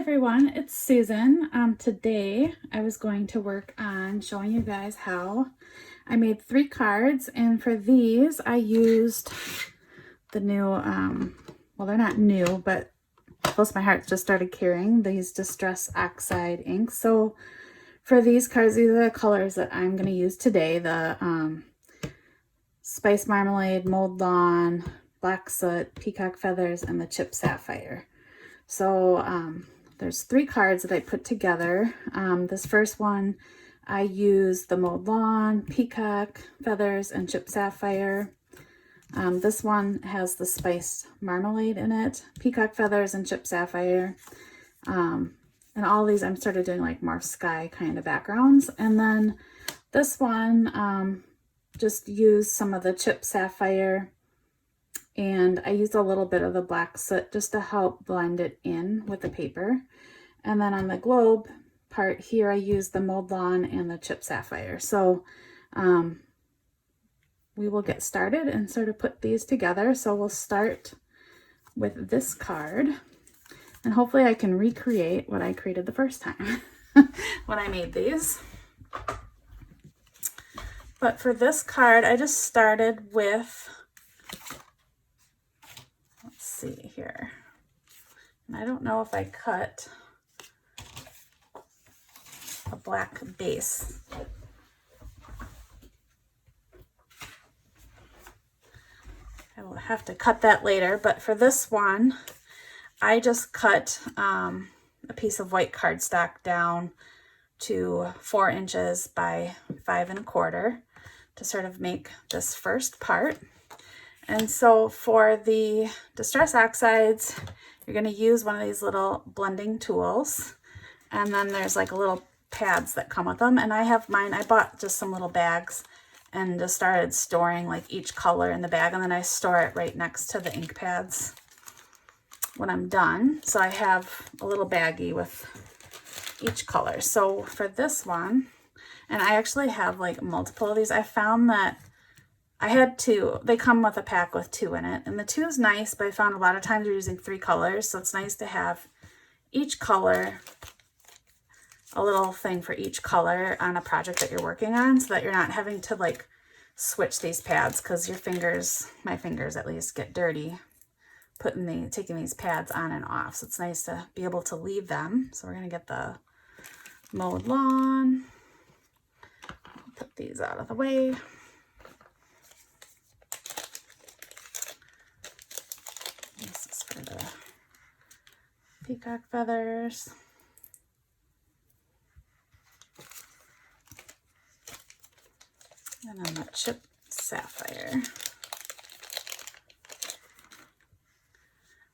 Everyone, it's Susan. Today I was going to work on showing you guys how I made 3 cards, and for these I used the new, well, they're not new, but close my heart, just started carrying these Distress Oxide inks. So for these cards, these are the colors that I'm going to use today: the Spice Marmalade, Mowed Lawn, Black Soot, Peacock Feathers, and the Chip Sapphire. So there's 3 cards that I put together. This first one, I used the Mowed Lawn, Peacock Feathers, and Chip Sapphire. This one has the Spiced Marmalade in it, Peacock Feathers, and Chip Sapphire. And all these I'm started doing like more sky kind of backgrounds. And then this one, just used some of the Chip Sapphire, and I used a little bit of the Black Soot just to help blend it in with the paper. And then on the globe part here, I used the Mowed Lawn and the Chip Sapphire. So we will get started and sort of put these together. So we'll start with this card, and hopefully I can recreate what I created the first time when I made these. But for this card, I just started with, let's see here, and I don't know if I cut a black base. I will have to cut that later, but for this one, I just cut a piece of white cardstock down to 4 inches by 5 1/4 to sort of make this first part. And so for the Distress Oxides, you're going to use one of these little blending tools, and then there's like a little pads that come with them. And I have mine, I bought just some little bags and just started storing like each color in the bag, and then I store it right next to the ink pads when I'm done. So I have a little baggie with each color. So for this one, and I actually have like multiple of these, I found that I had 2. They come with a pack with 2 in it, and the 2 is nice, but I found a lot of times you're using 3 colors, so it's nice to have each color, a little thing for each color on a project that you're working on, so that you're not having to like switch these pads, because your fingers, my fingers at least, get dirty taking these pads on and off. So it's nice to be able to leave them. So we're going to get the Mowed Lawn. Put these out of the way. This is for the Peacock Feathers. And then the Chip Sapphire.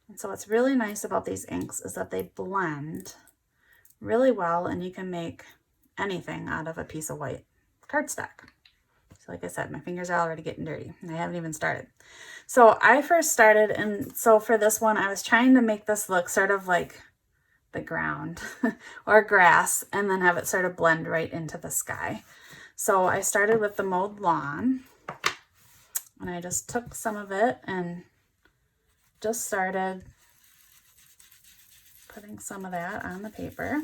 And so what's really nice about these inks is that they blend really well, and you can make anything out of a piece of white cardstock. So like I said, my fingers are already getting dirty, and I haven't even started. So I first started, and so for this one, I was trying to make this look sort of like the ground or grass, and then have it sort of blend right into the sky. So I started with the Mowed Lawn, and I just took some of it and just started putting some of that on the paper.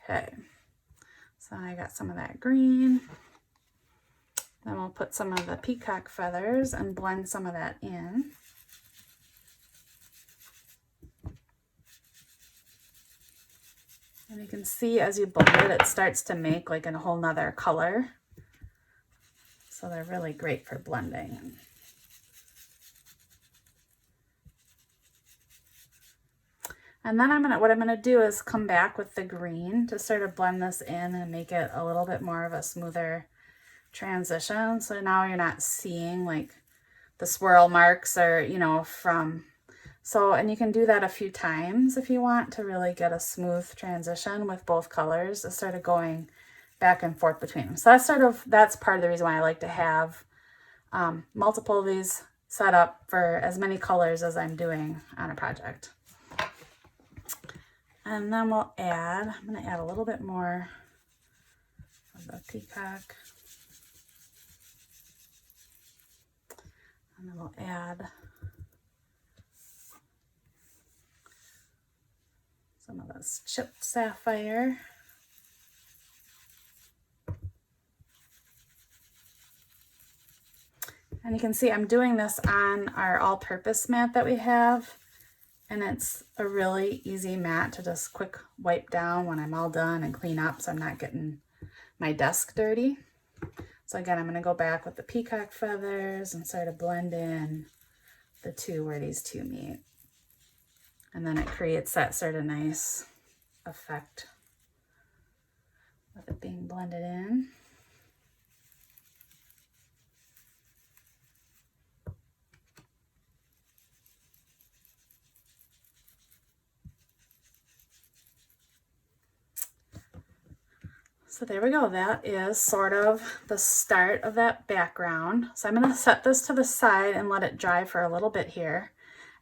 Okay, so I got some of that green. Then we'll put some of the Peacock Feathers and blend some of that in. And you can see as you blend it, it starts to make like a whole nother color. So they're really great for blending. And then what I'm gonna do is come back with the green to sort of blend this in and make it a little bit more of a smoother transition. So now you're not seeing like the swirl marks, or and you can do that a few times if you want to really get a smooth transition with both colors, sort of going back and forth between them. So that's part of the reason why I like to have multiple of these set up for as many colors as I'm doing on a project. And then we'll add, I'm going to add a little bit more of the Peacock. And then we'll add some of this chipped Sapphire. And you can see I'm doing this on our all-purpose mat that we have. And it's a really easy mat to just quick wipe down when I'm all done and clean up so I'm not getting my desk dirty. So again, I'm going to go back with the peacock feathers and sort of blend in the two where these two meet. And then it creates that sort of nice effect with it being blended in. So there we go. That is sort of the start of that background. So I'm going to set this to the side and let it dry for a little bit here.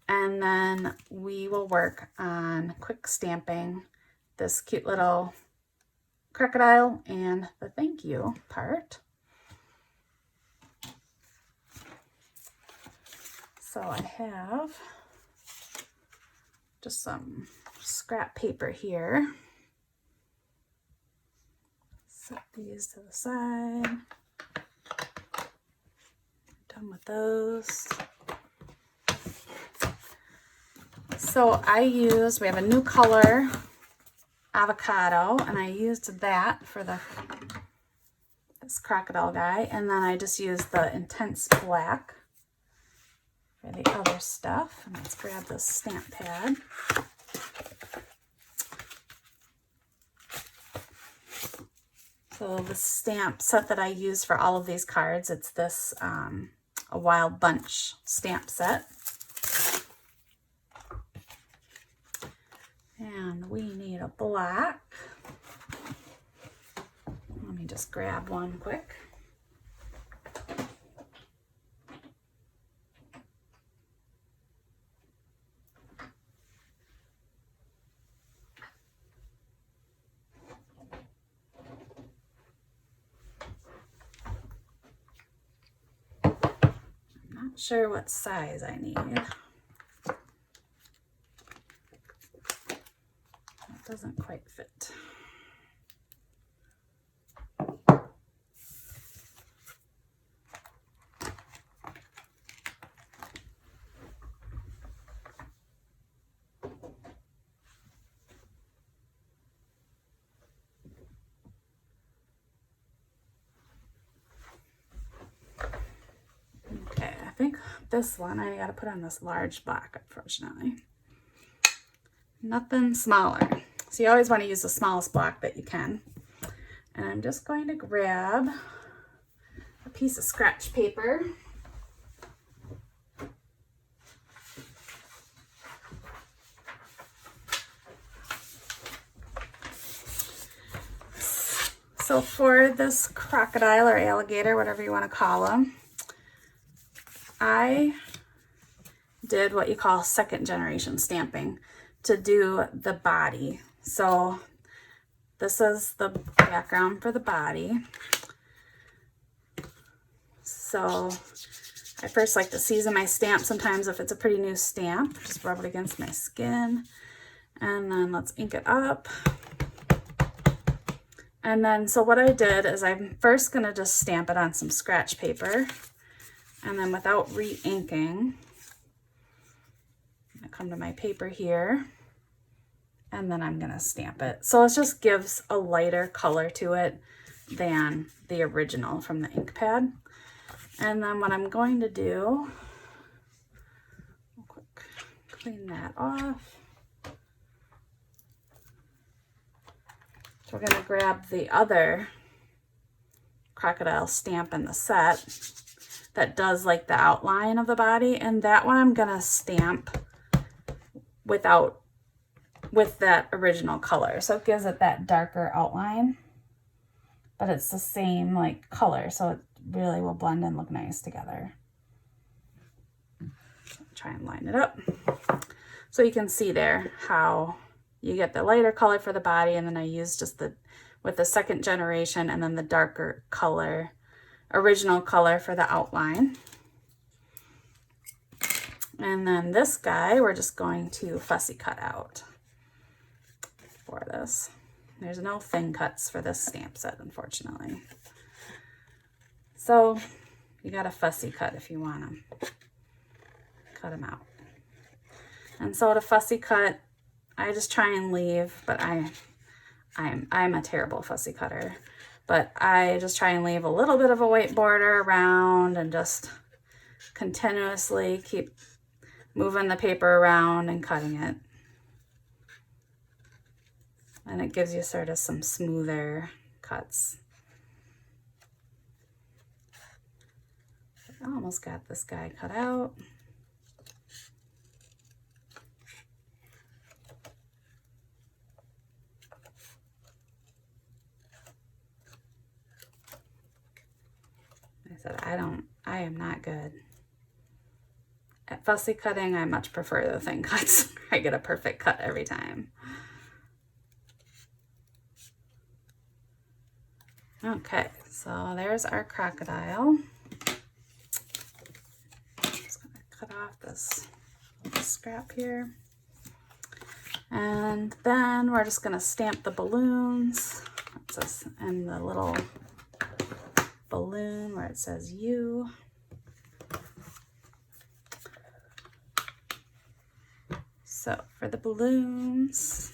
And then we will work on quick stamping this cute little crocodile and the thank you part. So I have just some scrap paper here. Set these to the side. Done with those. So we have a new color, avocado, and I used that for this crocodile guy. And then I just used the intense black for the other stuff. And let's grab this stamp pad. So the stamp set that I use for all of these cards, it's this a Wild Bunch stamp set. And we need a black. Let me just grab one quick. Sure what size I need. It doesn't quite fit. I think this one I gotta put on this large block, unfortunately. Nothing smaller. So you always want to use the smallest block that you can. And I'm just going to grab a piece of scratch paper. So for this crocodile or alligator, whatever you want to call them, I did what you call second generation stamping to do the body. So this is the background for the body. So I first like to season my stamp. Sometimes if it's a pretty new stamp, just rub it against my skin. And then let's ink it up. And then, so what I did is I'm first gonna just stamp it on some scratch paper. And then without re-inking, I'm gonna come to my paper here, and then I'm gonna stamp it. So it just gives a lighter color to it than the original from the ink pad. And then what I'm going to do, quick clean that off. So we're gonna grab the other crocodile stamp in the set that does like the outline of the body, and that one I'm gonna stamp with that original color, so it gives it that darker outline, but it's the same like color, so it really will blend and look nice together. Try and line it up so you can see there how you get the lighter color for the body, and then I use just with the second generation, and then the darker color, original color for the outline. And then this guy, we're just going to fussy cut out for this. There's no thin cuts for this stamp set, unfortunately. So you got to fussy cut if you want them. Cut them out. And so to fussy cut, I just try and leave, but I'm a terrible fussy cutter. But I just try and leave a little bit of a white border around and just continuously keep moving the paper around and cutting it. And it gives you sort of some smoother cuts. I almost got this guy cut out. I said, I am not good. At fussy cutting, I much prefer the thin cuts. I get a perfect cut every time. Okay, so there's our crocodile. Just gonna cut off this little scrap here. And then we're just gonna stamp the balloons. What's this? And the little balloon where it says U. So for the balloons,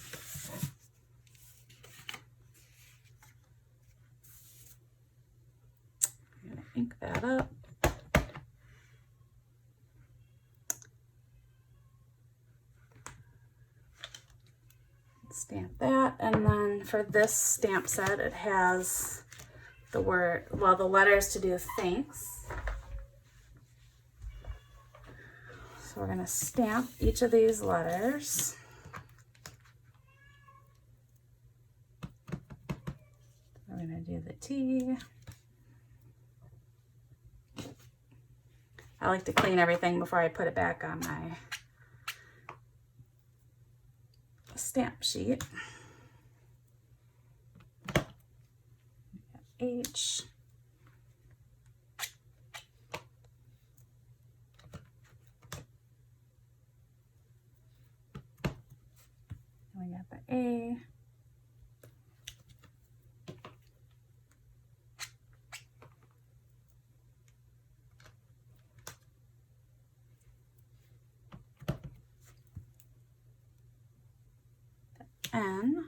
I'm going to ink that up. Stamp that, and then for this stamp set, it has the word, well, the letters to do thanks. So we're going to stamp each of these letters. We're going to do the T. I like to clean everything before I put it back on my stamp sheet. H. We got the A. The N.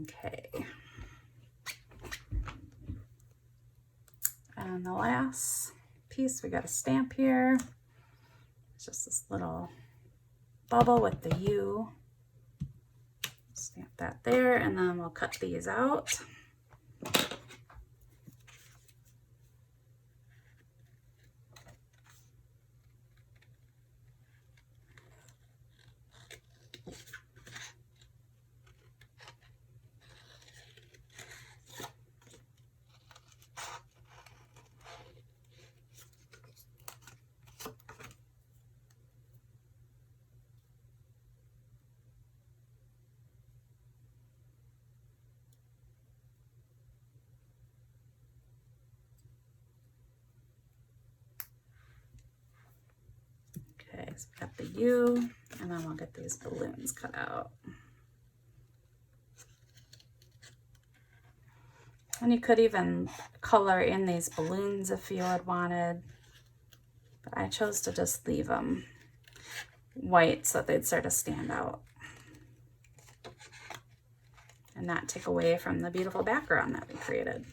Okay. And the last piece, we got a stamp here. It's just this little bubble with the U. Stamp that there, and then we'll cut these out. Okay, so we got the U, and then we'll get these balloons cut out. And you could even color in these balloons if you had wanted, but I chose to just leave them white so that they'd sort of stand out and not take away from the beautiful background that we created.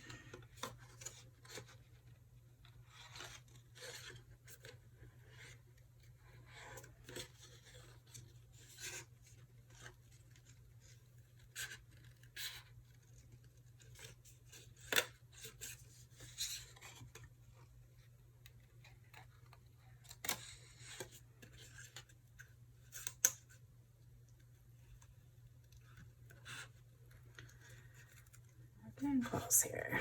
Getting close here.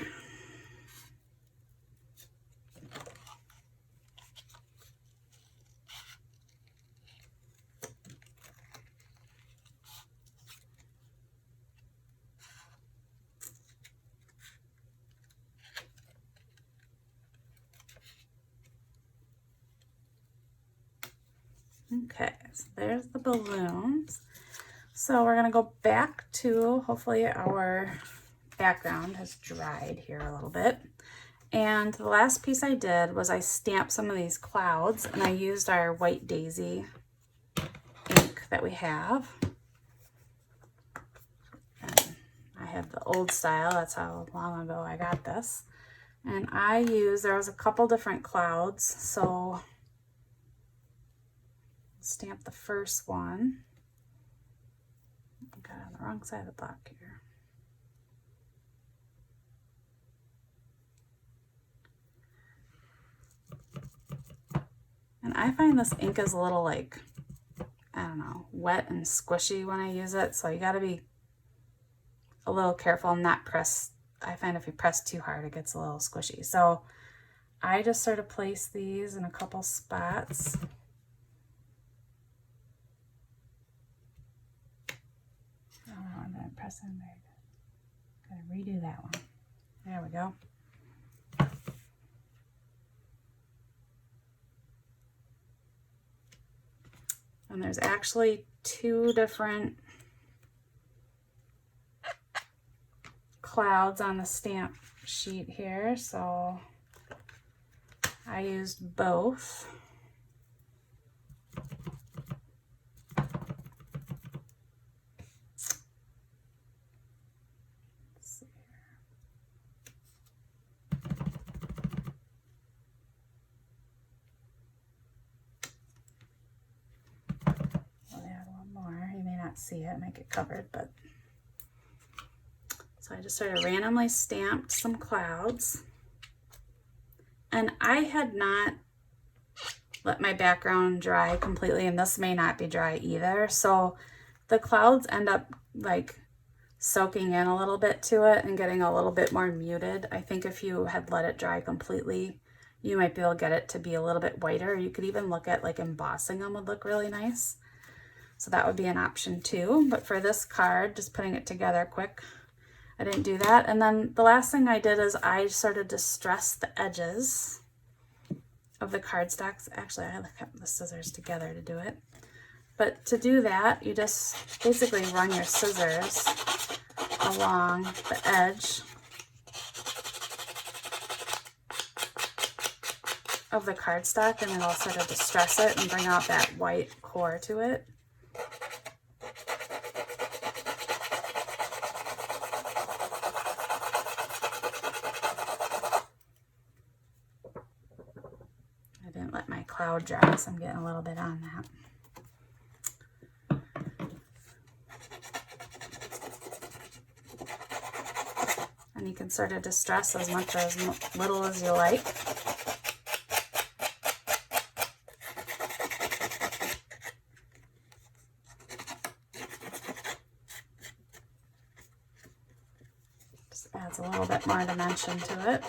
Okay, so there's the balloons. So we're gonna go back to, hopefully our background has dried here a little bit. And the last piece I did was I stamped some of these clouds, and I used our White Daisy ink that we have. And I have the old style, that's how long ago I got this. And there was a couple different clouds, so stamp the first one. Got it on the wrong side of the block here. And I find this ink is a little like, I don't know, wet and squishy when I use it, so you got to be a little careful and not press. I find if you press too hard, it gets a little squishy. So I just sort of place these in a couple spots. Oh, I'm not pressing there. Gotta redo that one. There we go. And there's actually two different clouds on the stamp sheet here, so I used both. Let's see here. I'll add one more. You may not see it, might get covered, but so I just sort of randomly stamped some clouds. And I had not let my background dry completely, and this may not be dry either. So the clouds end up like soaking in a little bit to it and getting a little bit more muted. I think if you had let it dry completely, you might be able to get it to be a little bit whiter. You could even look at like embossing them would look really nice. So that would be an option too. But for this card, just putting it together quick, I didn't do that. And then the last thing I did is I started to distress the edges of the cardstocks. Actually, I kept the scissors together to do it. But to do that, you just basically run your scissors along the edge of the cardstock, and it'll sort of distress it and bring out that white core to it. I didn't let my cloud dry, so I'm getting a little bit on that. And you can sort of distress as much or as little as you like. Just adds a little bit more dimension to it.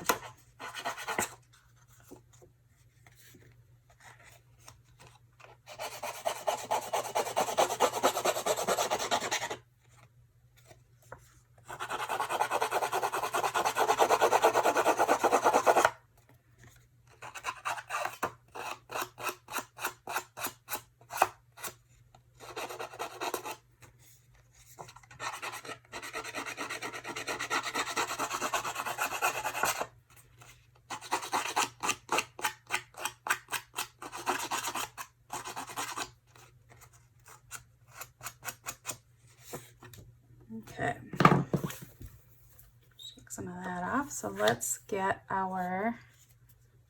Okay, shake some of that off. So let's get our,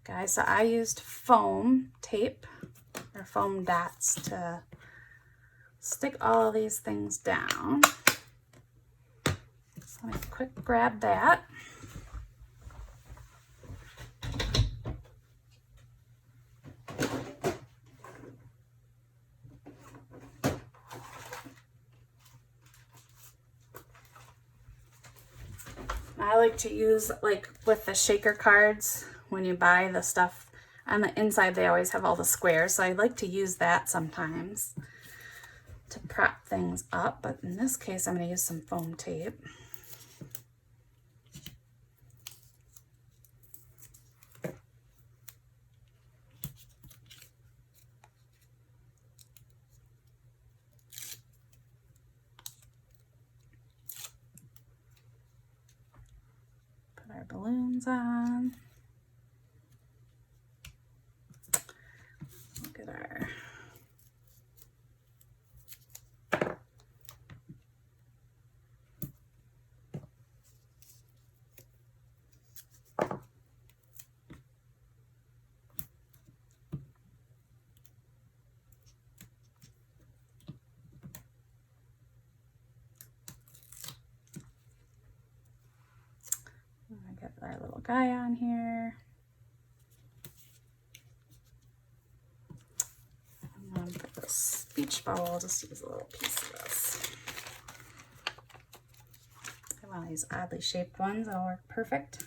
guys, so I used foam tape or foam dots to stick all of these things down. So let me quick grab that. I like to use, like with the shaker cards, when you buy the stuff on the inside, they always have all the squares. So I like to use that sometimes to prop things up. But in this case, I'm going to use some foam tape. our balloons on. Look at our get our little guy on here. And then for this beach ball, I'll just use a little piece of this. I want these oddly shaped ones, that'll work perfect.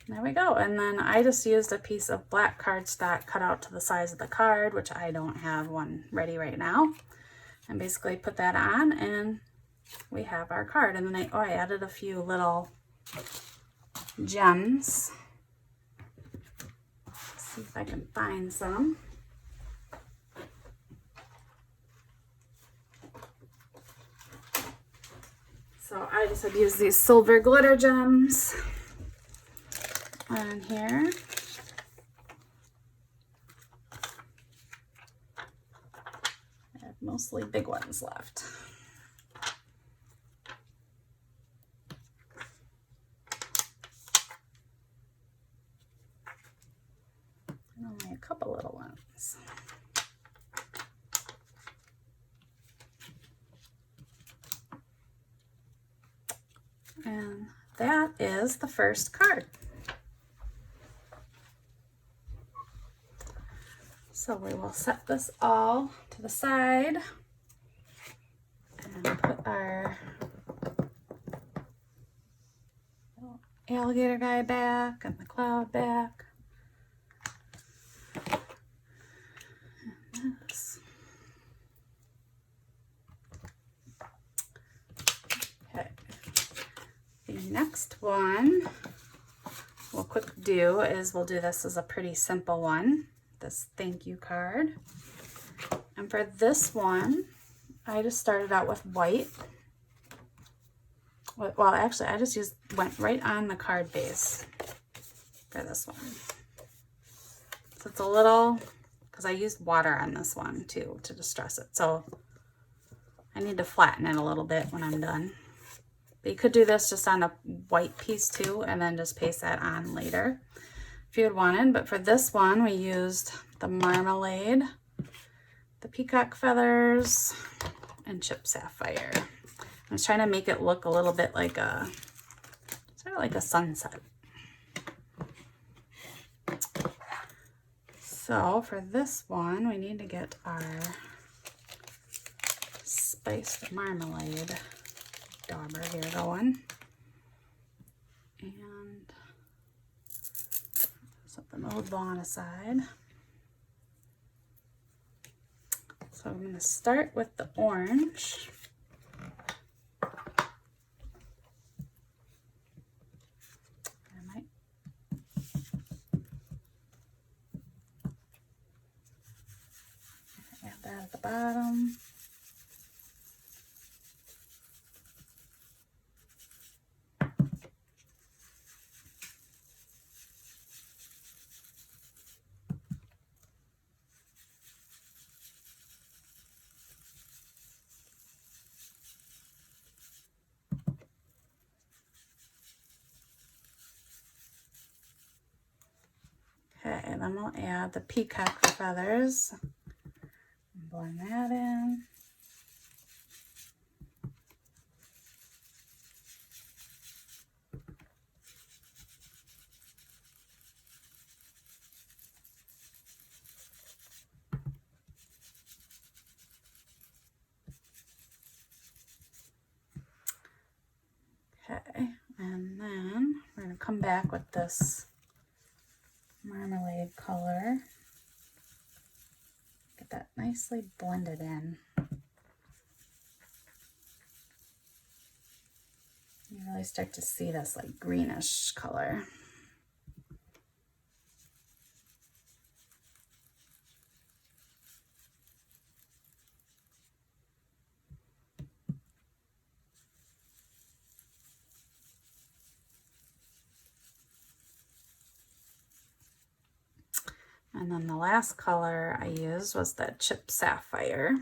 There we go. And then I just used a piece of black cardstock cut out to the size of the card, which I don't have one ready right now. And basically put that on and we have our card. And then I added a few little gems. Let's see if I can find some. So I just had used these silver glitter gems on here. I have mostly big ones left. And only a couple little ones. And that is the first card. So we will set this all to the side and put our alligator guy back and the cloud back. And this. Okay. The next one we'll quick do is we'll do this as a pretty simple one. This thank you card. And for this one, I just started out with white. Well, actually, I just went right on the card base for this one. So it's a little, because I used water on this one too to distress it. So I need to flatten it a little bit when I'm done. But you could do this just on a white piece too, and then just paste that on later if you had wanted. But for this one, we used the Marmalade, the Peacock feathers, and chipped Sapphire. I was trying to make it look a little bit like a, sort of like a sunset. So for this one, we need to get our spiced marmalade dauber here going. And set the Mowed ball on aside. So I'm going to start with the orange. I might add that at the bottom. Okay, and then we'll add the peacock feathers. Blend that in. Okay, and then we're going to come back with this marmalade color. Get that nicely blended in. You really start to see this like greenish color. And then the last color I used was the Chip Sapphire.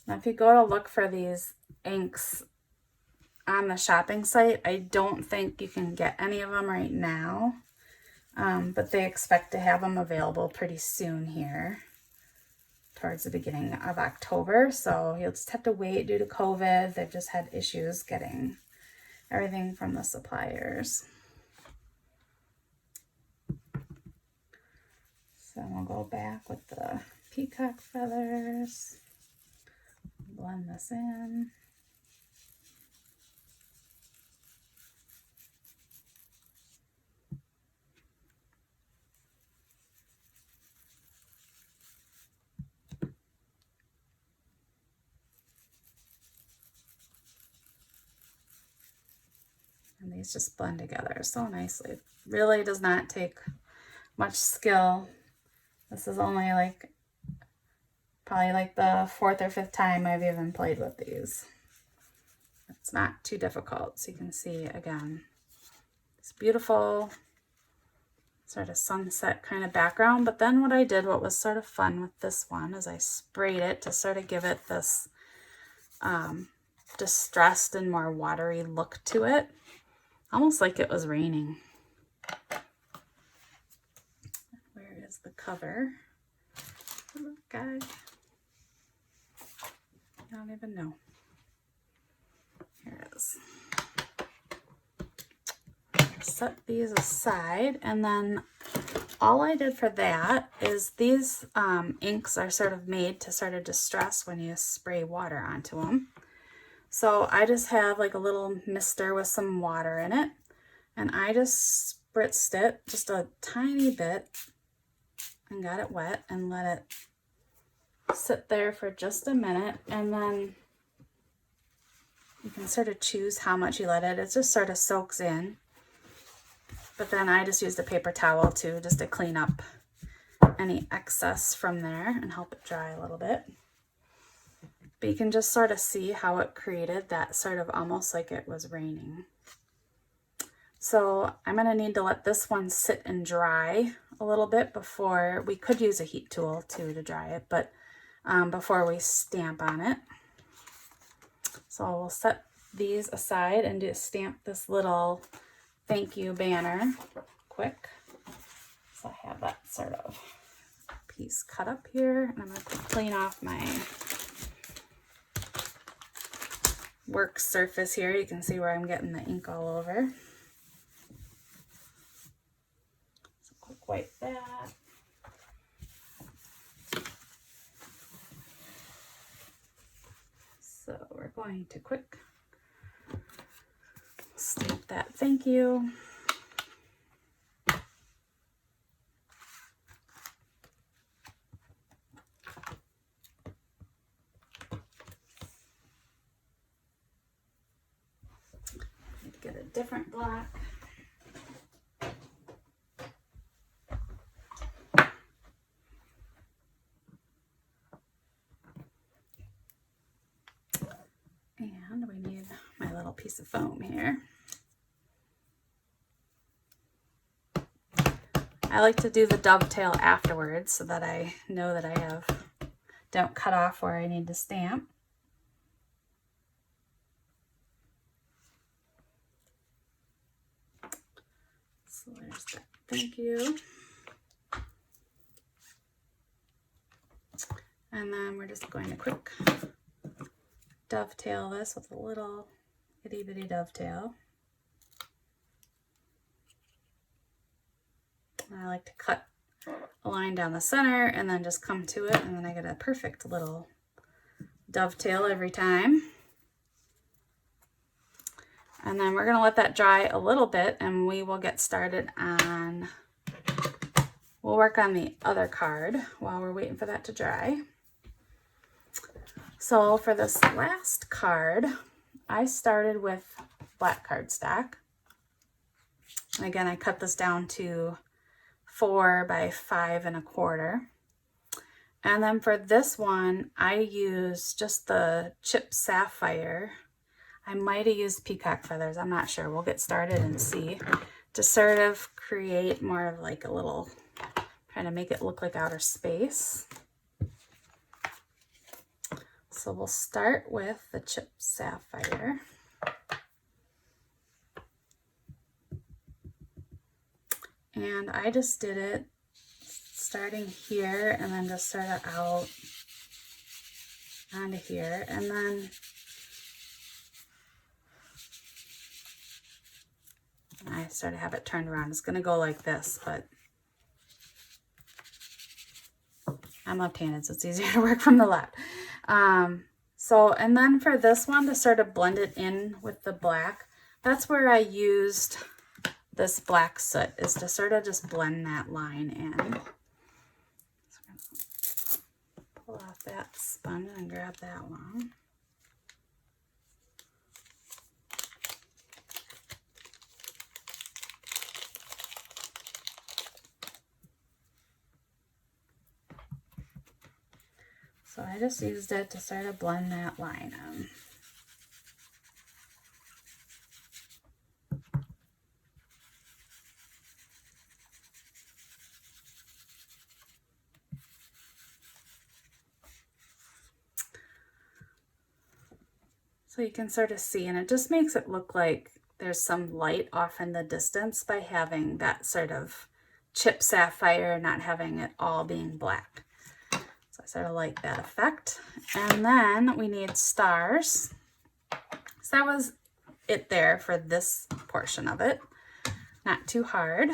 Now, if you go to look for these inks on the shopping site, I don't think you can get any of them right now, but they expect to have them available pretty soon here towards the beginning of October. So you'll just have to wait due to COVID. They've just had issues getting everything from the suppliers. So we'll go back with the peacock feathers. Blend this in. And these just blend together so nicely. It really does not take much skill. This is only like probably like the 4th or 5th time I've even played with these. It's not too difficult. So you can see again, it's beautiful sort of sunset kind of background. But then what I did, what was sort of fun with this one, is I sprayed it to sort of give it this distressed and more watery look to it, almost like it was raining. Where is the cover? Oh, God. I don't even know. Here it is. Set these aside, and then all I did for that is these inks are sort of made to sort of distress when you spray water onto them. So I just have like a little mister with some water in it, and I just spritzed it just a tiny bit and got it wet and let it sit there for just a minute, and then you can sort of choose how much you let it. It just sort of soaks in. But then I just used a paper towel too, just to clean up any excess from there and help it dry a little bit. But you can just sort of see how it created that sort of almost like it was raining. So I'm going to need to let this one sit and dry a little bit before, we could use a heat tool too to dry it, but before we stamp on it. So we'll set these aside and just stamp this little thank you banner quick. So I have that sort of piece cut up here, and I'm going to clean off my work surface here. You can see where I'm getting the ink all over. So quick wipe that. So we're going to quick stamp that thank you. Need to get a different block. And we need my little piece of foam here. I like to do the dovetail afterwards so that I know that I don't cut off where I need to stamp. So there's that thank you. And then we're just going to quick dovetail this with a little itty bitty dovetail. I like to cut a line down the center and then just come to it, and then I get a perfect little dovetail every time. And then we're going to let that dry a little bit, and we will get started on, we'll work on the other card while we're waiting for that to dry. So for this last card, I started with black cardstock. And again, I cut this down to 4 by 5 1/4. And then for this one, I used just the chip Sapphire. I might have used Peacock feathers. I'm not sure. We'll get started and see. To sort of create more of like a little, trying to make it look like outer space. So we'll start with the chip Sapphire. And I just did it starting here and then just sort of out onto here. And then I sort of have it turned around. It's going to go like this, but I'm left-handed, so it's easier to work from the left. And then for this one, to sort of blend it in with the black, that's where I used this black soot, is to sort of just blend that line in. So I'm gonna pull off that sponge and grab that one. So I just used it to sort of blend that line in. So you can sort of see, and it just makes it look like there's some light off in the distance by having that sort of chip Sapphire, not having it all being black. So I sort of like that effect. And then we need stars. So that was it there for this portion of it. Not too hard.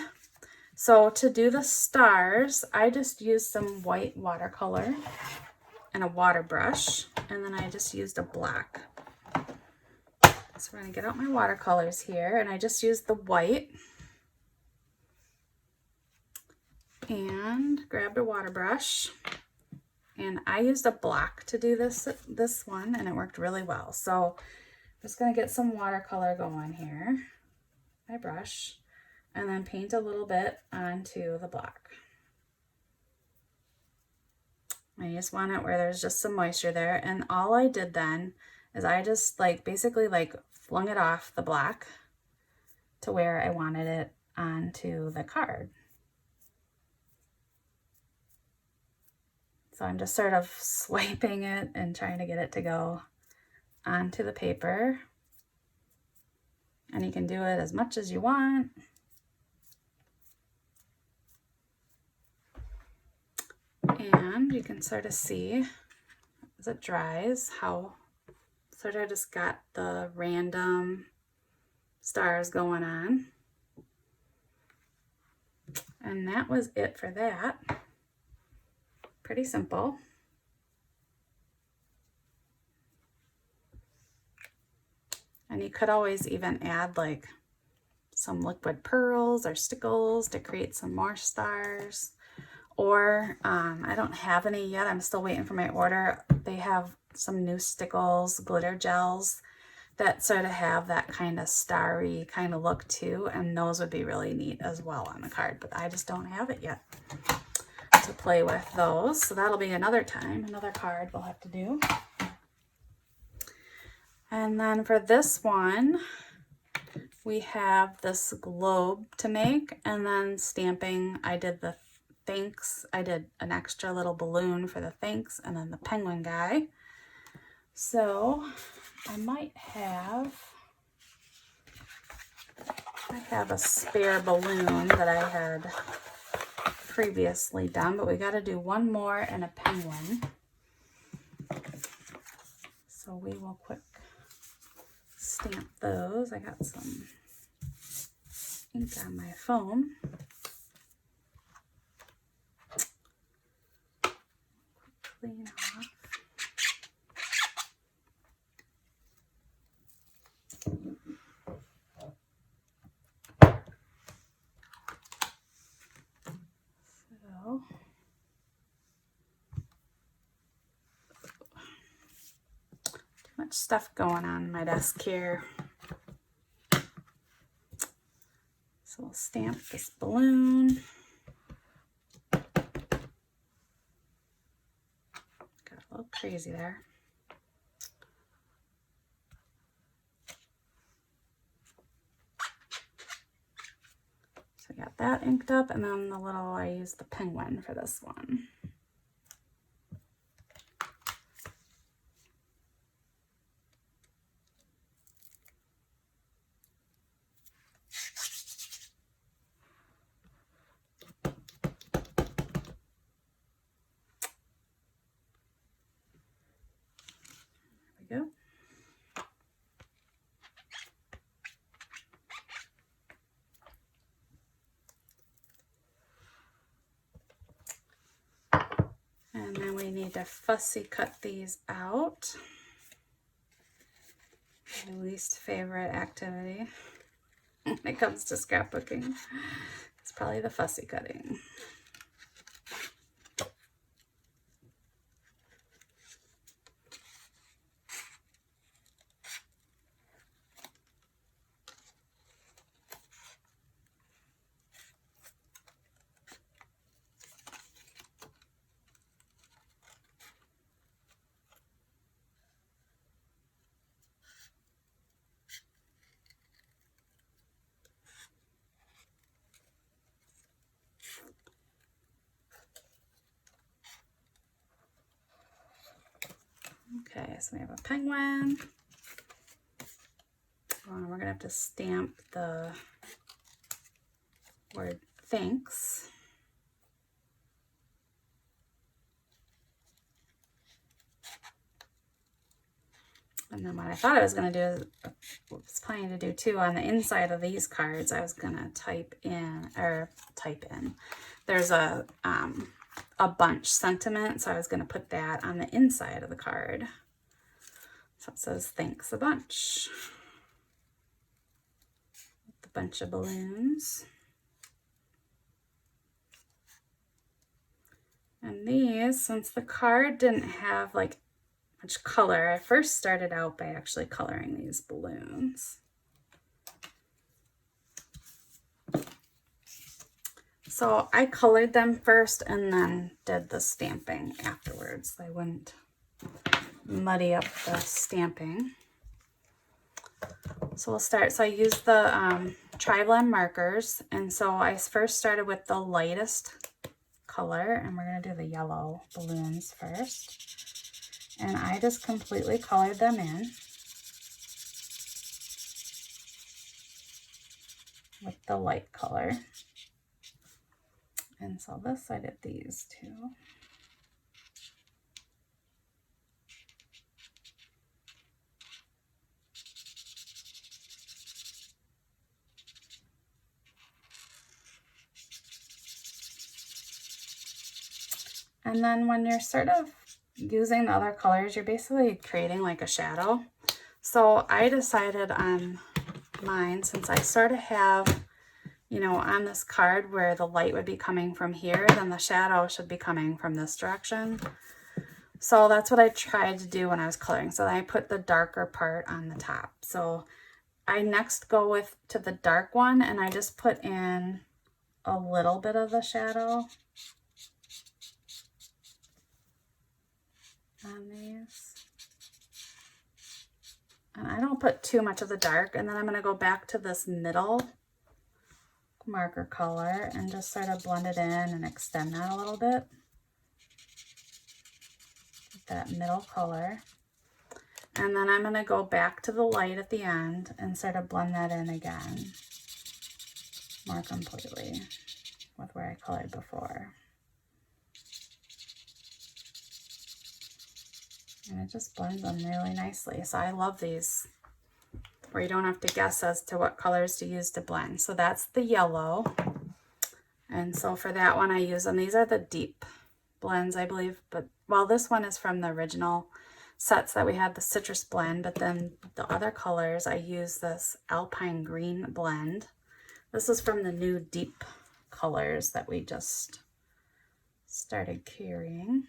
So to do the stars, I just used some white watercolor and a water brush, and then I just used a black. So we're going to get out my watercolors here, and I just used the white and grabbed a water brush, and I used a block to do this one, and it worked really well. So I'm just going to get some watercolor going here, my brush, and then paint a little bit onto the block. I just want it where there's just some moisture there, and all I did then is I just basically flung it off the block to where I wanted it onto the card. So I'm just sort of swiping it and trying to get it to go onto the paper. And you can do it as much as you want. And you can sort of see as it dries how sort of just got the random stars going on. And that was it for that. Pretty simple. And you could always even add some liquid pearls or stickles to create some more stars. Or I don't have any yet. I'm still waiting for my order. They have some new stickles, glitter gels that sort of have that kind of starry kind of look too. And those would be really neat as well on the card, but I just don't have it yet to play with those. So that'll be another time, another card we'll have to do. And then for this one, we have this globe to make, and then stamping. I did the thanks. I did an extra little balloon for the thanks, and then the penguin guy. So I have a spare balloon that I had previously done, but we got to do one more and a penguin. So we will quick stamp those. I got some ink on my phone. Clean off. So too much stuff going on my desk here. So we'll stamp this balloon. crazy there. So I got that inked up, and then the little, I used the penguin for this one. There we go. And then we need to fussy cut these out. My least favorite activity when it comes to scrapbooking. It's probably the fussy cutting. Okay, so we have a penguin. We're gonna have to stamp the word thanks. And then what I thought I was gonna do, was planning to do too, on the inside of these cards, I was gonna type in, there's a bunch sentiment, so I was gonna put that on the inside of the card. So it says, thanks a bunch. With a bunch of balloons. And these, since the card didn't have like much color, I first started out by actually coloring these balloons. So I colored them first and then did the stamping afterwards. I wouldn't muddy up the stamping. So we'll start. So I used the tri-blend markers, and so I first started with the lightest color, and we're going to do the yellow balloons first. And I just completely colored them in with the light color. And so this, I did these two. And then when you're sort of using the other colors, you're basically creating like a shadow. So I decided on mine, since I sort of have, you know, on this card where the light would be coming from here, then the shadow should be coming from this direction. So that's what I tried to do when I was coloring. So then I put the darker part on the top. So I next go to the dark one, and I just put in a little bit of the shadow on these. And I don't put too much of the dark, and then I'm going to go back to this middle marker color and just sort of blend it in and extend that a little bit. That middle color. And then I'm going to go back to the light at the end and sort of blend that in again more completely with where I colored before. And it just blends them really nicely. So I love these where you don't have to guess as to what colors to use to blend. So that's the yellow. And so for that one I use them. These are the deep blends, I believe. But well, this one is from the original sets that we had, the citrus blend. But then the other colors, I use this alpine green blend. This is from the new deep colors that we just started carrying.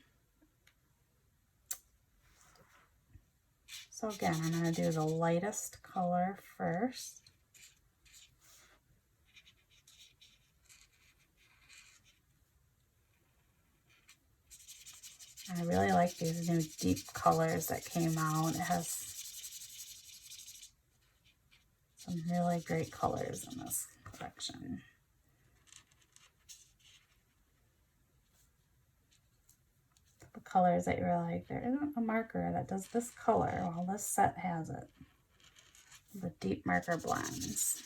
So again, I'm going to do the lightest color first. I really like these new deep colors that came out. It has some really great colors in this collection. The colors that you're like, there isn't a marker that does this color. Well, this set has it. The deep marker blends.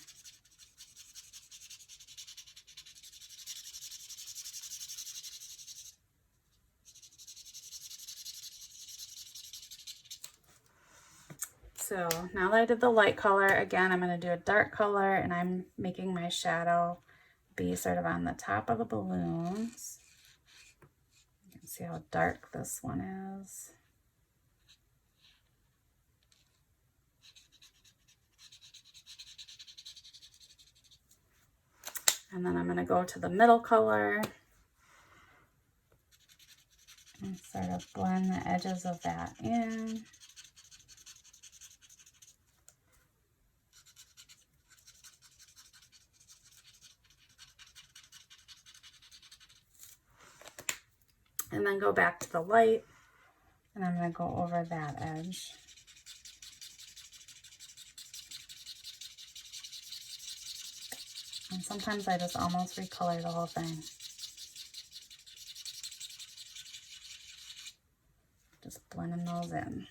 So now that I did the light color, again, I'm going to do a dark color, and I'm making my shadow be sort of on the top of the balloons. You can see how dark this one is. And then I'm going to go to the middle color and sort of blend the edges of that in. And then go back to the light, and I'm going to go over that edge. And sometimes I just almost recolor the whole thing. Just blending those in.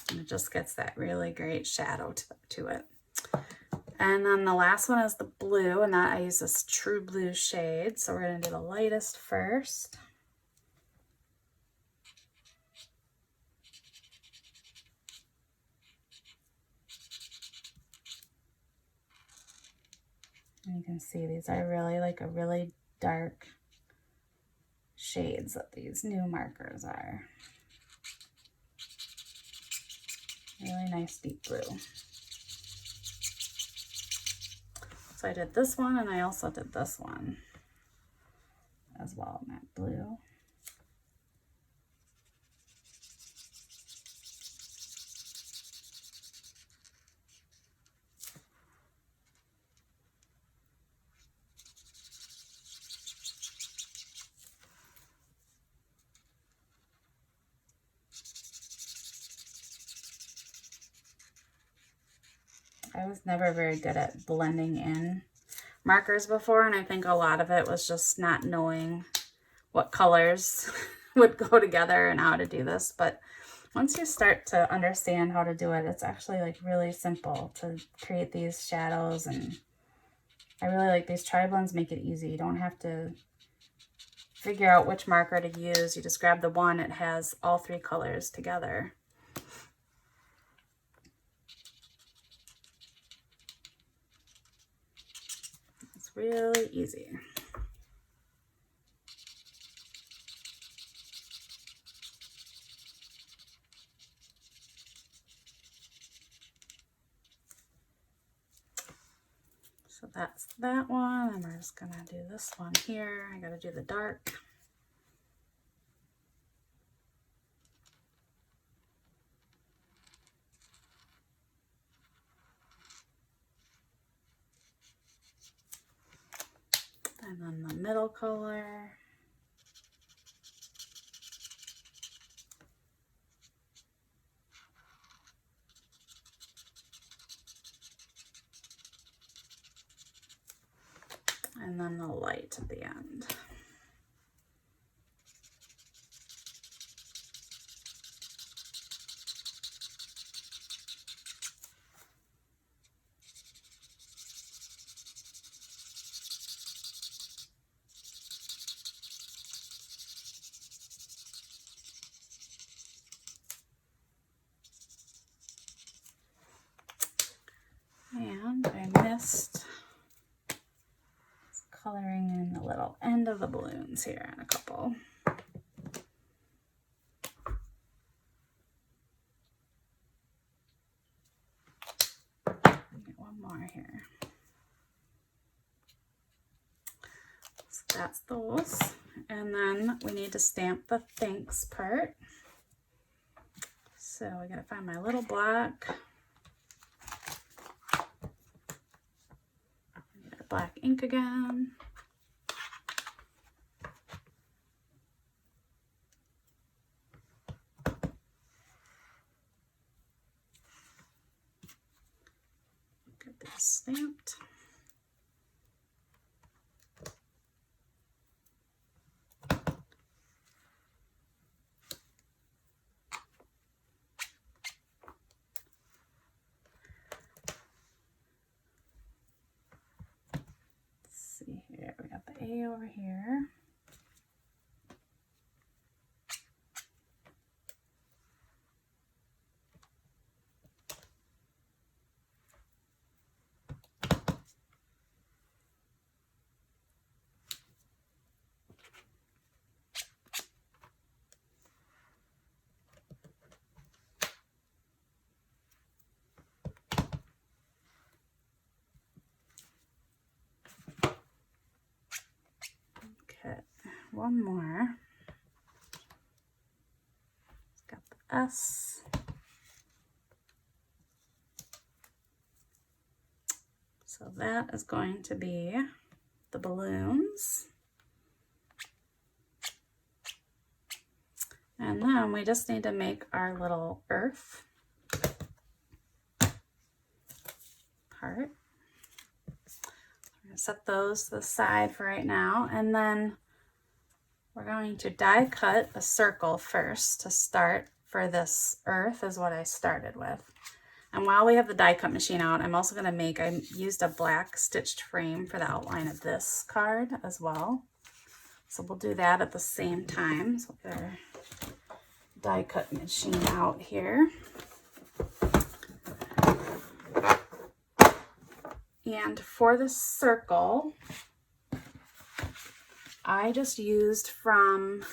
And it just gets that really great shadow to it. And then the last one is the blue, and that I use this True Blue shade. So we're going to do the lightest first. And you can see these are really like a really dark shades that these new markers are. Really nice deep blue. So I did this one, and I also did this one as well, matte blue. I was never very good at blending in markers before, and I think a lot of it was just not knowing what colors would go together and how to do this. But once you start to understand how to do it, it's actually like really simple to create these shadows. And I really like these tri-blends, make it easy. You don't have to figure out which marker to use. You just grab the one, it has all three colors together. It's really easy. So that's that one, and we're just gonna do this one here. I gotta do the dark. And then the middle color. And then the light at the end. And I missed coloring in the little end of the balloons here and a couple. Get one more here. So that's those. And then we need to stamp the thanks part. So I gotta find my little block. Black ink again. Get this stamped. See here, we got the A over here. Okay, one more. It's got the S. So that is going to be the balloons. And then we just need to make our little earth part. We're going to set those to the side for right now. And then we're going to die cut a circle first to start for this earth is what I started with. And while we have the die cut machine out, I'm also going to I used a black stitched frame for the outline of this card as well. So we'll do that at the same time. So we'll get our die cut machine out here. And for the circle, I just used from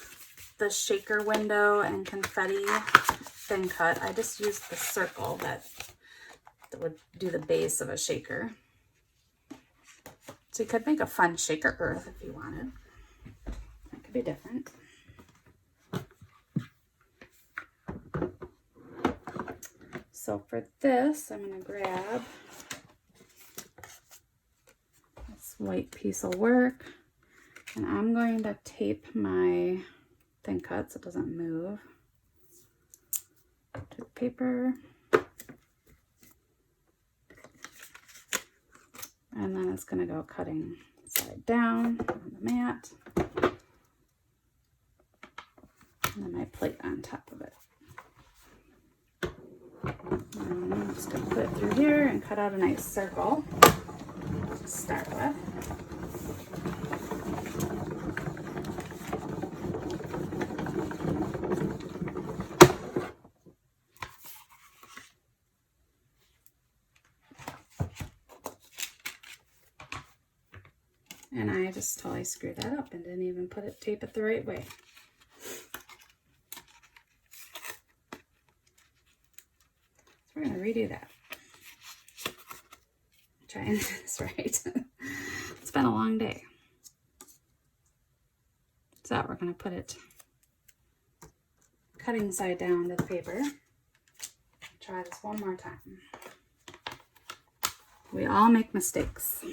the shaker window and confetti thin cut. I just used the circle that would do the base of a shaker. So you could make a fun shaker earth if you wanted. That could be different. So for this, I'm going to grab this white piece of work, and I'm going to tape my thin cut so it doesn't move to the paper. And then it's going to go cutting side down on the mat. And then my plate on top of it. And I'm just going to put it through here and cut out a nice circle to start with. And I just totally screwed that up and didn't even tape it the right way. So we're going to redo that. Try and do this right. It's been a long day. So we're going to put it cutting side down to the paper. Try this one more time. We all make mistakes.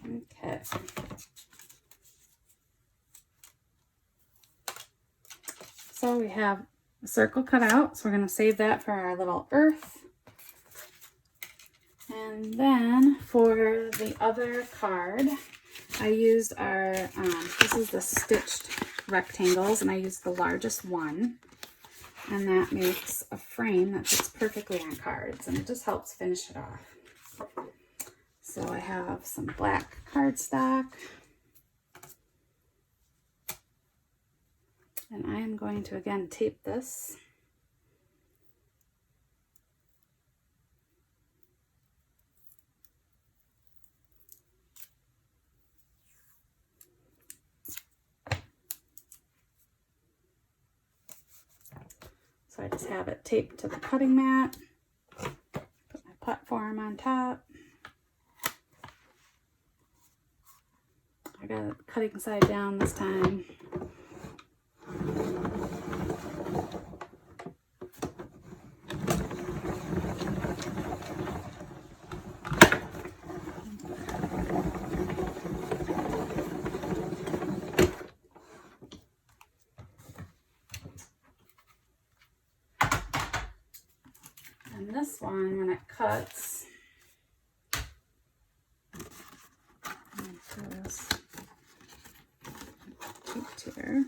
Okay. So we have a circle cut out, so we're going to save that for our little earth. And then for the other card, I used our, this is the stitched rectangles, and I used the largest one. And that makes a frame that fits perfectly on cards, and it just helps finish it off. So I have some black cardstock. And I am going to, again, tape this. I just have it taped to the cutting mat. Put my platform on top. I got it cutting side down this time. And this one, when it cuts, here,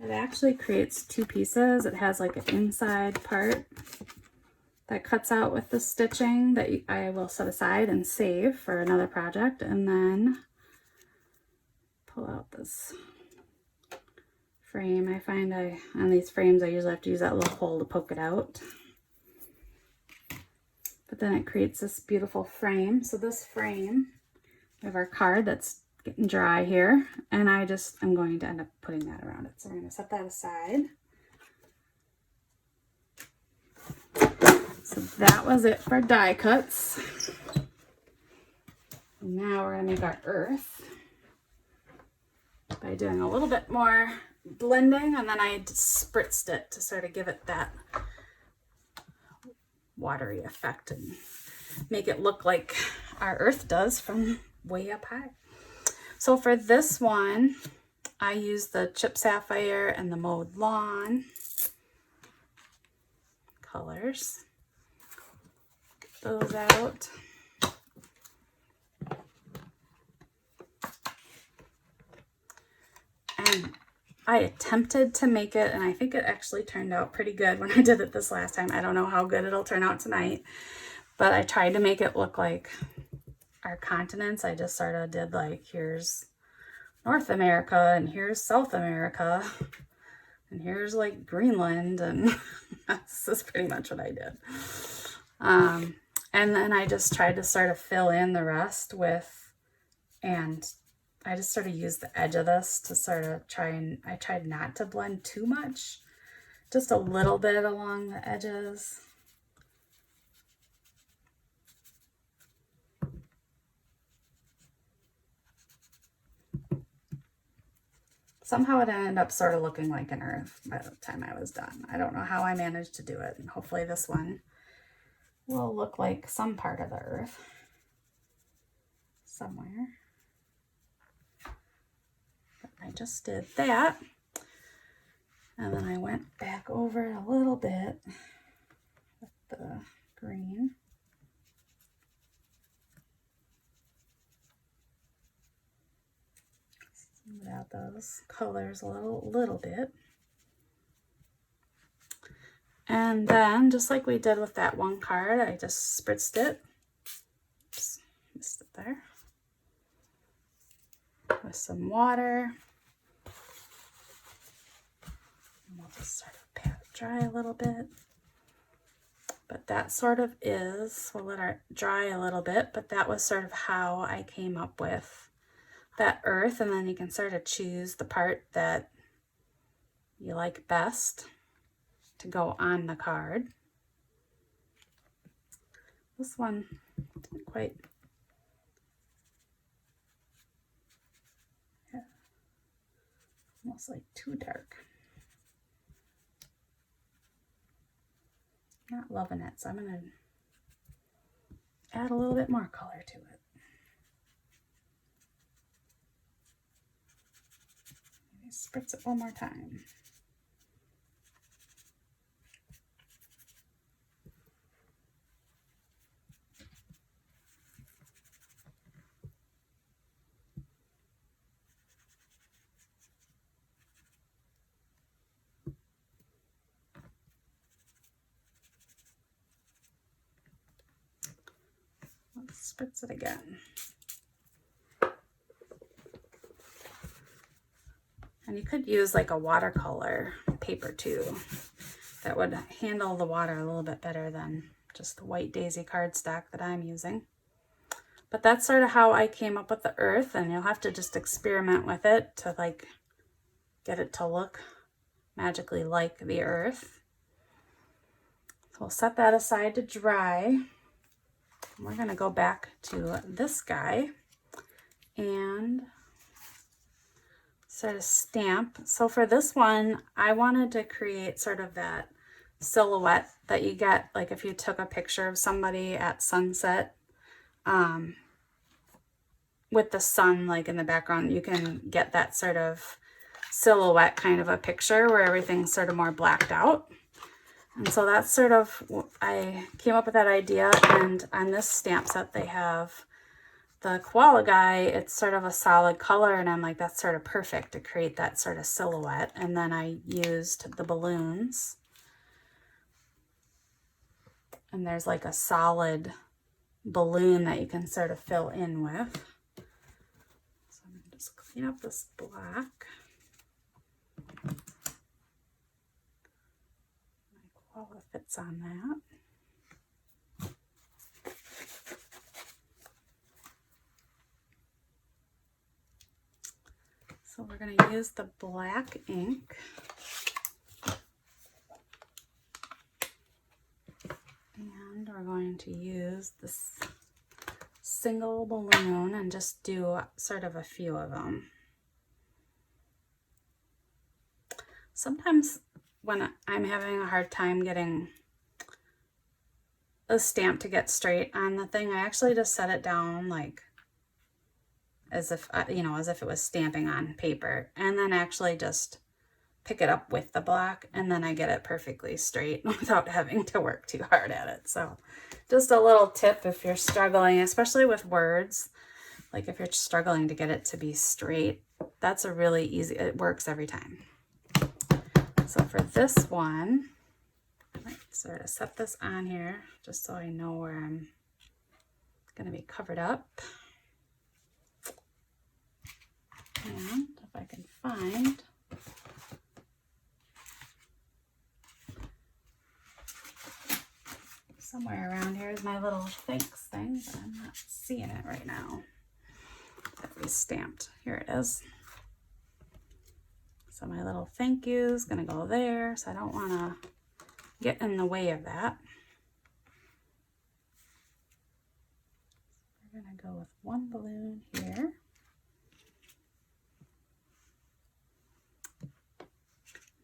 it actually creates two pieces. It has like an inside part that cuts out with the stitching that I will set aside and save for another project, and then pull out this frame. I find on these frames I usually have to use that little hole to poke it out, but then it creates this beautiful frame. So this frame, we have our card that's getting dry here, and I'm going to end up putting that around it. So we're going to set that aside. So that was it for die cuts. Now we're going to make our earth by doing a little bit more blending, and then I just spritzed it to sort of give it that watery effect and make it look like our earth does from way up high. So for this one, I used the Chip Sapphire and the Mowed Lawn colors. Get those out. And I attempted to make it, and I think it actually turned out pretty good when I did it this last time. I don't know how good it'll turn out tonight, but I tried to make it look like our continents. I just sort of did like, here's North America and here's South America and here's like Greenland, and this is pretty much what I did. And then I just tried to sort of fill in the rest with, and I just sort of used the edge of this to sort of I tried not to blend too much, just a little bit along the edges. Somehow it ended up sort of looking like an earth by the time I was done. I don't know how I managed to do it, and hopefully this one will look like some part of the earth somewhere. But I just did that, and then I went back over it a little bit with the green. Smooth out those colors a little bit. And then, just like we did with that one card, I just spritzed it. Oops, missed it there. With some water. And we'll just sort of pat it dry a little bit. But that sort of is, we'll let it dry a little bit, but that was sort of how I came up with that earth. And then you can sort of choose the part that you like best to go on the card. This one didn't quite, yeah, almost like too dark. Not loving it, so I'm going to add a little bit more color to it. Maybe spritz it one more time. Let's spritz it again. And you could use like a watercolor paper too. That would handle the water a little bit better than just the white daisy cardstock that I'm using. But that's sort of how I came up with the earth, and you'll have to just experiment with it to like get it to look magically like the earth. So we'll set that aside to dry. We're going to go back to this guy and sort of stamp. So for this one, I wanted to create sort of that silhouette that you get like if you took a picture of somebody at sunset with the sun like in the background. You can get that sort of silhouette kind of a picture where everything's sort of more blacked out. And so that's sort of, I came up with that idea. And on this stamp set, they have the koala guy. It's sort of a solid color. And I'm like, that's sort of perfect to create that sort of silhouette. And then I used the balloons. And there's like a solid balloon that you can sort of fill in with. So I'm going to just clean up this black. Koala fits on that. So we're going to use the black ink. And we're going to use this single balloon and just do sort of a few of them. Sometimes when I'm having a hard time getting a stamp to get straight on the thing, I actually just set it down like as if, you know, as if it was stamping on paper, and then actually just pick it up with the block, and then I get it perfectly straight without having to work too hard at it. So just a little tip if you're struggling, especially with words, like if you're struggling to get it to be straight, that's a really easy, it works every time. So for this one, I might sort of set this on here just so I know where I'm going to be covered up. And if I can find somewhere around here is my little thanks thing, but I'm not seeing it right now. That we stamped. Here it is. So my little thank you is going to go there, so I don't want to get in the way of that. We're going to go with one balloon here.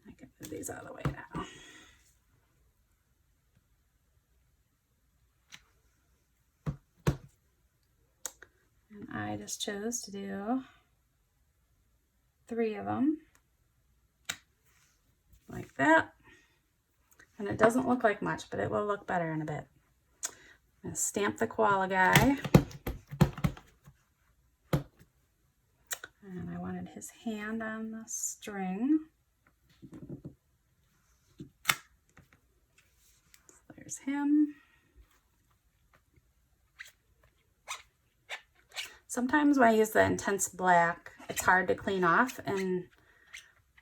I can move these out of the way now. And I just chose to do 3 of them. Like that. And it doesn't look like much, but it will look better in a bit. I'm going to stamp the koala guy. And I wanted his hand on the string. So there's him. Sometimes when I use the intense black, it's hard to clean off, and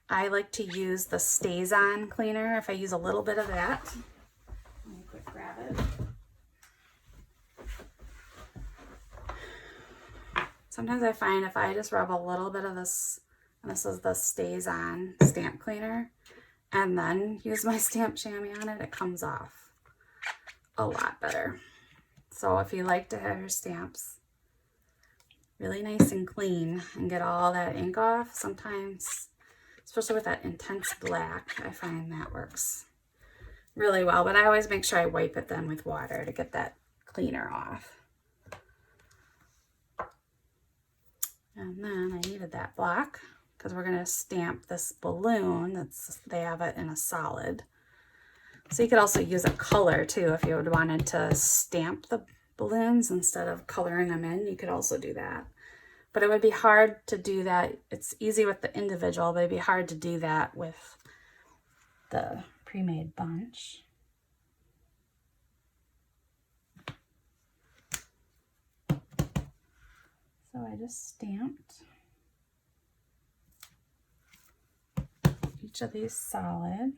I like to use the Stays On cleaner if I use a little bit of that. Let me quick grab it. Sometimes I find if I just rub a little bit of this, and this is the Stays On stamp cleaner, and then use my stamp chamois on it, it comes off a lot better. So if you like to have your stamps really nice and clean and get all that ink off, sometimes, especially with that intense black, I find that works really well. But I always make sure I wipe it then with water to get that cleaner off. And then I needed that block because we're going to stamp this balloon. They have it in a solid. So you could also use a color too if you would wanted to stamp the balloons instead of coloring them in. You could also do that. But it would be hard to do that. It's easy with the individual, but it'd be hard to do that with the pre-made bunch. So I just stamped each of these solid.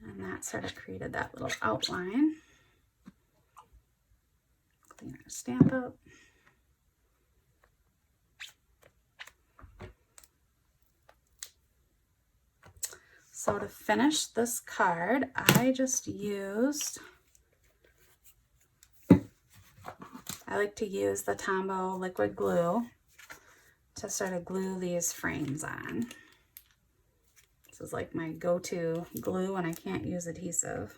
And that sort of created that little outline. Clean Stamp it. So to finish this card, I just used, I like to use the Tombow liquid glue to sort of glue these frames on. This is like my go-to glue when I can't use adhesive.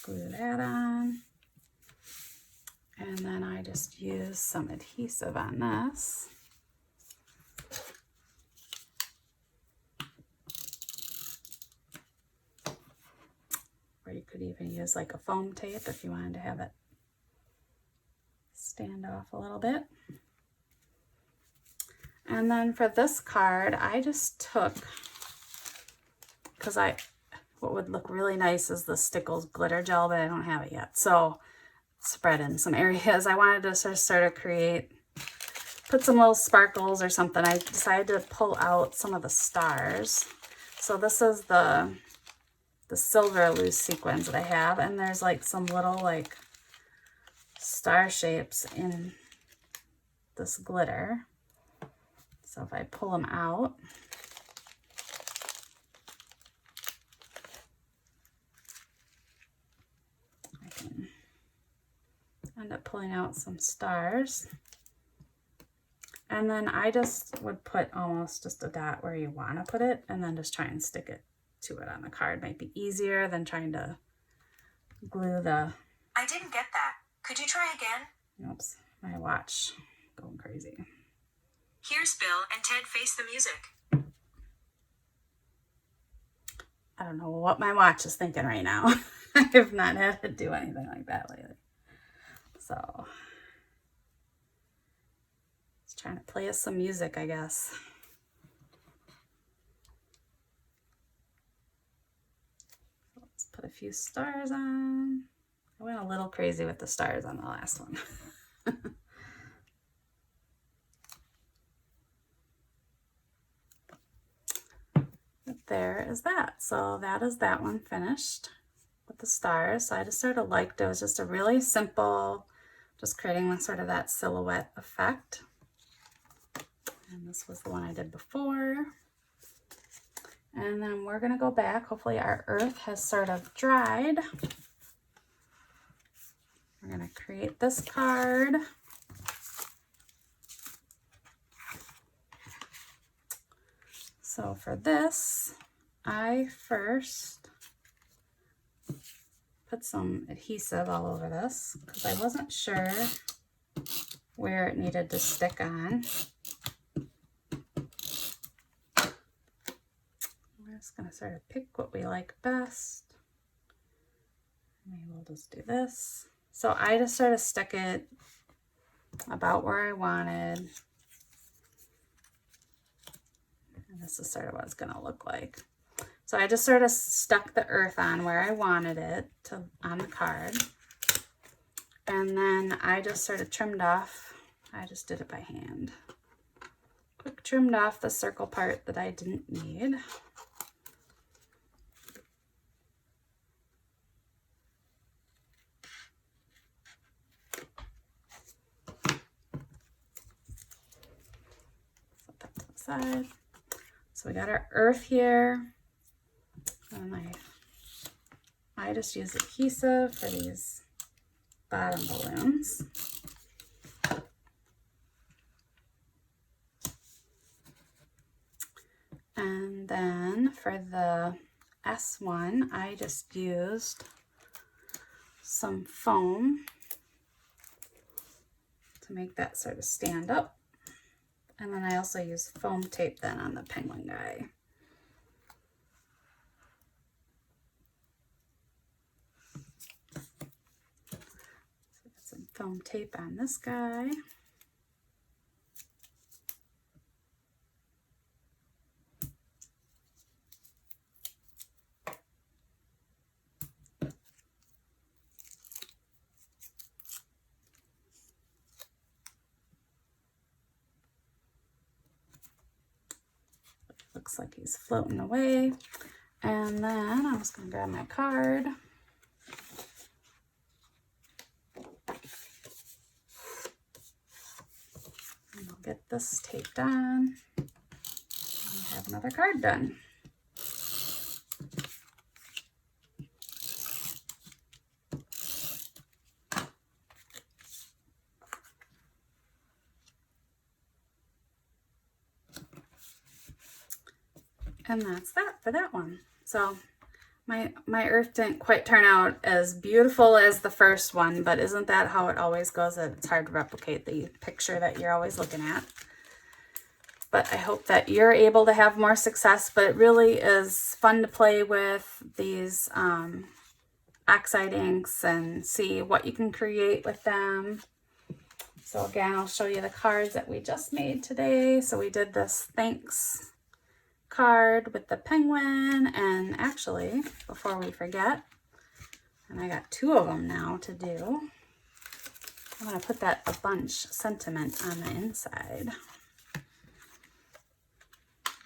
Glue that on, and then I just use some adhesive on this. Or you could even use like a foam tape if you wanted to have it stand off a little bit. And then for this card, I just took, because what would look really nice is the Stickles glitter gel, but I don't have it yet. So spread in some areas. I wanted to sort of put some little sparkles or something. I decided to pull out some of the stars. So this is the silver loose sequins that I have, and there's like some little like star shapes in this glitter. So if I pull them out, end up pulling out some stars. And then I just would put almost just a dot where you want to put it, and then just try and stick it to it on the card. Might be easier than trying to glue the... I didn't get that. Could you try again? Oops, my watch going crazy. Here's Bill and Ted Face the Music. I don't know what my watch is thinking right now. I have not had to do anything like that lately. So, it's trying to play us some music, I guess. So let's put a few stars on. I went a little crazy with the stars on the last one. But there is that. So that is that one finished with the stars. So I just sort of liked it. It was just a really simple, just creating sort of that silhouette effect. And this was the one I did before. And then we're going to go back. Hopefully our earth has sort of dried. We're going to create this card. So for this, I first put some adhesive all over this because I wasn't sure where it needed to stick on. We're just going to sort of pick what we like best. Maybe we'll just do this. So I just sort of stuck it about where I wanted. And this is sort of what it's going to look like. So I just sort of stuck the earth on where I wanted it on the card. And then I just sort of trimmed off. I just did it by hand. Quick trimmed off the circle part that I didn't need. Set that to the side. So we got our earth here. And I just use adhesive for these bottom balloons. And then for the S1, I just used some foam to make that sort of stand up. And then I also used foam tape then on the penguin guy. Some foam tape on this guy. Looks like he's floating away. And then I'm just going to grab my card. And I'll get this taped on. And have another card done. And that's that for that one. So my earth didn't quite turn out as beautiful as the first one, but isn't that how it always goes? It's hard to replicate the picture that you're always looking at. But I hope that you're able to have more success, but it really is fun to play with these Oxide inks and see what you can create with them. So again, I'll show you the cards that we just made today. So we did this thanks card with the penguin, and actually, before we forget, and I got 2 of them now to do, I'm going to put that a bunch sentiment on the inside.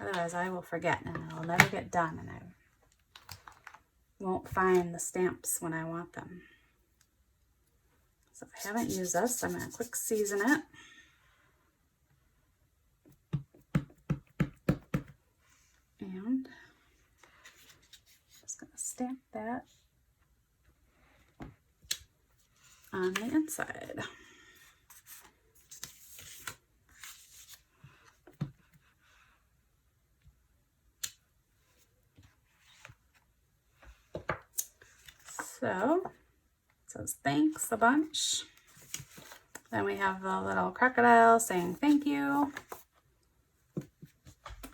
Otherwise I will forget and it'll never get done, and I won't find the stamps when I want them. So I haven't used this. I'm going to quick season it. And just going to stamp that on the inside. So it says thanks a bunch. Then we have the little crocodile saying thank you.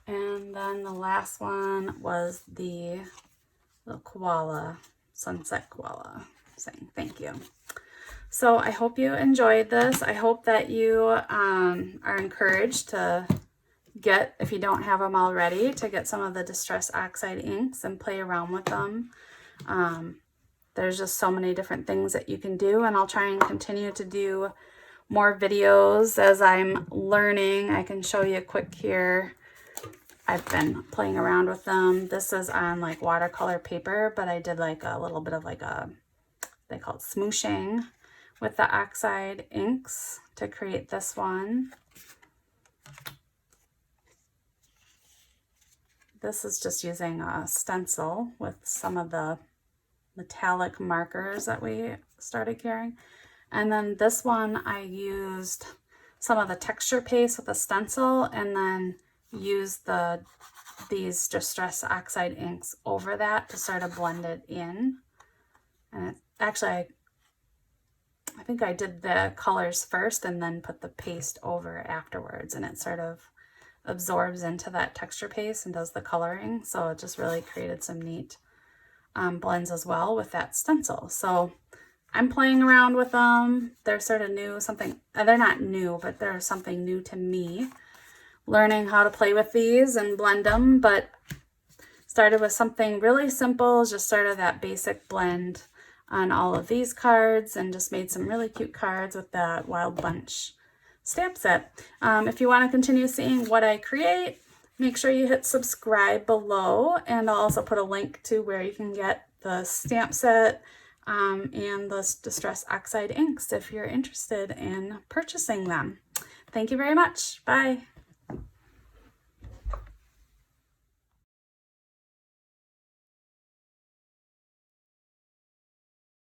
And then the last one was the little koala, sunset koala, saying thank you. So I hope you enjoyed this. I hope that you are encouraged to get, if you don't have them already, to get some of the Distress Oxide inks and play around with them. There's just so many different things that you can do, and I'll try and continue to do more videos as I'm learning. I can show you quick here. I've been playing around with them. This is on like watercolor paper, but I did like a little bit of like a, they call it smooshing with the Oxide inks to create this one. This is just using a stencil with some of the metallic markers that we started carrying. And then this one I used some of the texture paste with a stencil, and then used these Distress Oxide inks over that to sort of blend it in. And actually I think I did the colors first and then put the paste over afterwards, and it sort of absorbs into that texture paste and does the coloring. So it just really created some neat blends as well with that stencil. So I'm playing around with them. They're sort of new, something, they're not new, but they're something new to me, learning how to play with these and blend them. But started with something really simple, just sort of that basic blend on all of these cards, and just made some really cute cards with that Wild Bunch stamp set. If you want to continue seeing what I create, make sure you hit subscribe below, and I'll also put a link to where you can get the stamp set and the Distress Oxide inks if you're interested in purchasing them. Thank you very much. Bye.